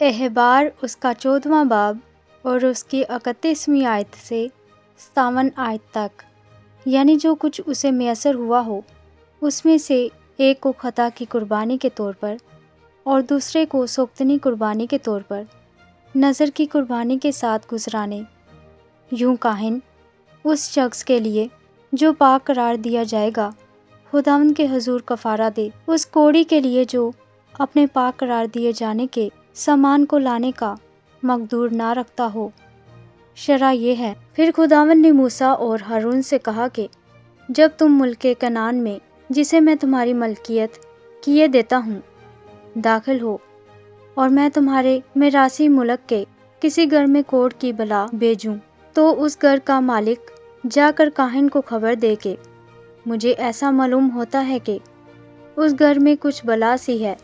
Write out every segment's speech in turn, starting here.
احبار اس کا 14واں باب اور اس کی 31ویں آیت سے 57 آیت تک، یعنی جو کچھ اسے میسر ہوا ہو اس میں سے ایک کو خطا کی قربانی کے طور پر اور دوسرے کو سوختنی قربانی کے طور پر نظر کی قربانی کے ساتھ گزرانے، یوں کاہن اس شخص کے لیے جو پاک قرار دیا جائے گا خداوند کے حضور کفارہ دے، اس کوڑی کے لیے جو اپنے پاک قرار دیے جانے کے سامان کو لانے کا مقدور نہ رکھتا ہو۔ شرع یہ ہے، پھر خداوند نے موسیٰ اور ہارون سے کہا کہ جب تم ملک کنعان میں جسے میں تمہاری ملکیت کیے دیتا ہوں داخل ہو اور میں تمہارے میراثی ملک کے کسی گھر میں کوڑ کی بلا بھیجوں، تو اس گھر کا مالک جا کر کاہن کو خبر دے کہ مجھے ایسا معلوم ہوتا ہے کہ اس گھر میں کچھ بلا سی ہے،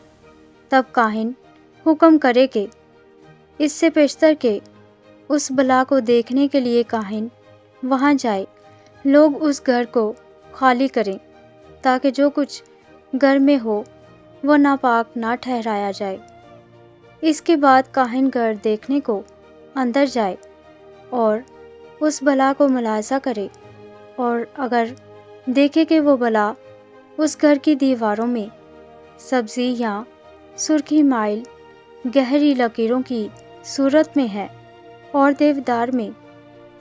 تب کاہن حکم کرے کہ اس سے پیشتر کہ اس بلا کو دیکھنے کے لیے کاہن وہاں جائے، لوگ اس گھر کو خالی کریں تاکہ جو کچھ گھر میں ہو وہ ناپاک نہ ٹھہرایا جائے۔ اس کے بعد کاہن گھر دیکھنے کو اندر جائے اور اس بلا کو ملاحظہ کرے، اور اگر دیکھے کہ وہ بلا اس گھر کی دیواروں میں سبزی یا سرخی مائل گہری لکیروں کی صورت میں ہے اور دیودار میں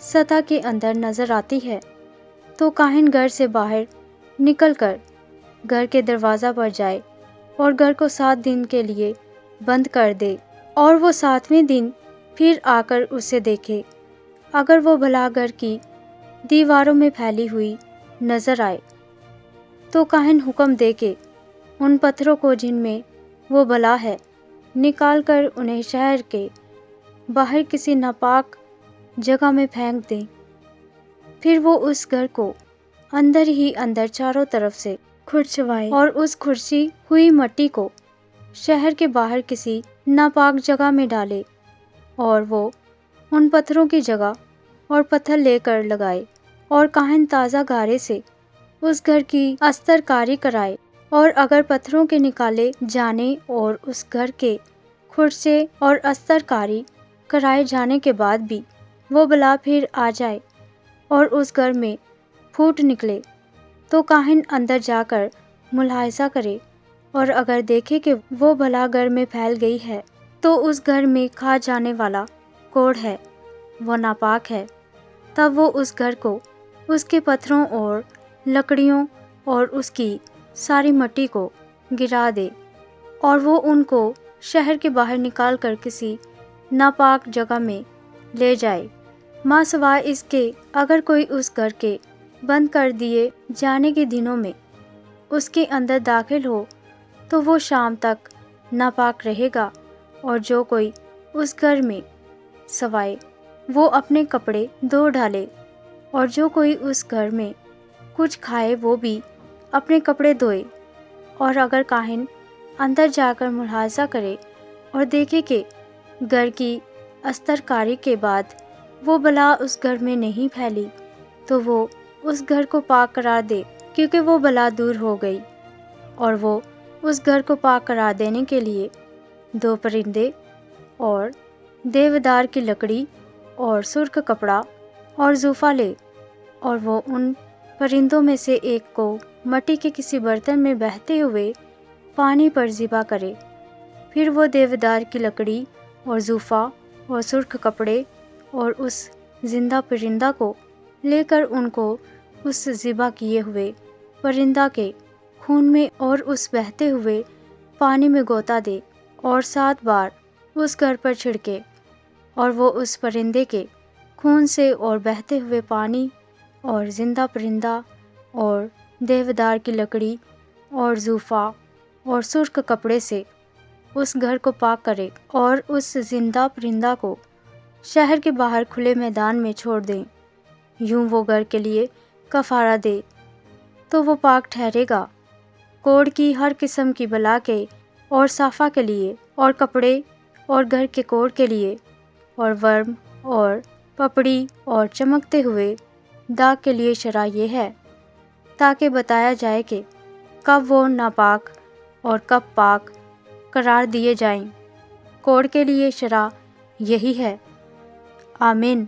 سطح کے اندر نظر آتی ہے، تو کاہن گھر سے باہر نکل کر گھر کے دروازہ پر جائے اور گھر کو 7 دن کے لیے بند کر دے، اور وہ 7ویں دن پھر آ کر اسے دیکھے۔ اگر وہ بلا گھر کی دیواروں میں پھیلی ہوئی نظر آئے تو کاہن حکم دے کہ ان پتھروں کو جن میں وہ بلا ہے نکال کر انہیں شہر کے باہر کسی ناپاک جگہ میں پھینک دیں۔ پھر وہ اس گھر کو اندر ہی اندر چاروں طرف سے کھرچوائے اور اس کھرچی ہوئی مٹی کو شہر کے باہر کسی ناپاک جگہ میں ڈالے، اور وہ ان پتھروں کی جگہ اور پتھر لے کر لگائے، اور کاہن تازہ گارے سے اس گھر کی استر کاری کرائے، اور اگر پتھروں کے نکالے جانے اور اس گھر کے کھرچے اور استر کاری کرائے جانے کے بعد بھی وہ بلا پھر آ جائے اور اس گھر میں پھوٹ نکلے، تو کاہن اندر جا کر ملاحظہ کرے، اور اگر دیکھے کہ وہ بلا گھر میں پھیل گئی ہے تو اس گھر میں کھا جانے والا کوڑ ہے، وہ ناپاک ہے، تب وہ اس گھر کو اس کے پتھروں اور لکڑیوں اور اس کی ساری مٹی کو گرا دے، اور وہ ان کو شہر کے باہر نکال کر کسی ناپاک جگہ میں لے جائے، ماں سوائے اس کے اگر کوئی اس گھر کے بند کر دیے جانے کے دنوں میں اس کے اندر داخل ہو تو وہ شام تک ناپاک رہے گا، اور جو کوئی اس گھر میں سوائے وہ اپنے کپڑے دھو ڈالے، اور جو کوئی اس گھر میں کچھ کھائے وہ بھی اپنے کپڑے دھوئے، اور اگر کاہن اندر جا کر ملاحظہ کرے اور دیکھے کہ گھر کی استر کاری کے بعد وہ بلا اس گھر میں نہیں پھیلی تو وہ اس گھر کو پاک قرار دے، کیونکہ وہ بلا دور ہو گئی، اور وہ اس گھر کو پاک قرار دینے کے لیے 2 پرندے اور دیودار کی لکڑی اور سرخ کپڑا اور زوفہ لے، اور وہ ان پرندوں میں سے ایک کو مٹی کے کسی برتن میں بہتے ہوئے پانی پر ذبح کرے، پھر وہ دیودار کی لکڑی اور زوفہ اور سرخ کپڑے اور اس زندہ پرندہ کو لے کر ان کو اس ذبح کیے ہوئے پرندہ کے خون میں اور اس بہتے ہوئے پانی میں غوطہ دے اور 7 بار اس گھر پر چھڑکے، اور وہ اس پرندے کے خون سے اور بہتے ہوئے پانی اور زندہ پرندہ اور دیودار کی لکڑی اور زوفہ اور سرخ کپڑے سے اس گھر کو پاک کرے، اور اس زندہ پرندہ کو شہر کے باہر کھلے میدان میں چھوڑ دیں، یوں وہ گھر کے لیے کفارہ دے تو وہ پاک ٹھہرے گا، کوڑ کی ہر قسم کی بلا کے اور صافہ کے لیے اور کپڑے اور گھر کے کوڑ کے لیے اور ورم اور پپڑی اور چمکتے ہوئے داغ کے لیے شرع یہ ہے، تاکہ بتایا جائے کہ کب وہ ناپاک اور کب پاک قرار دیے جائیں۔ کوڑ کے لیے شرح یہی ہے۔ آمین۔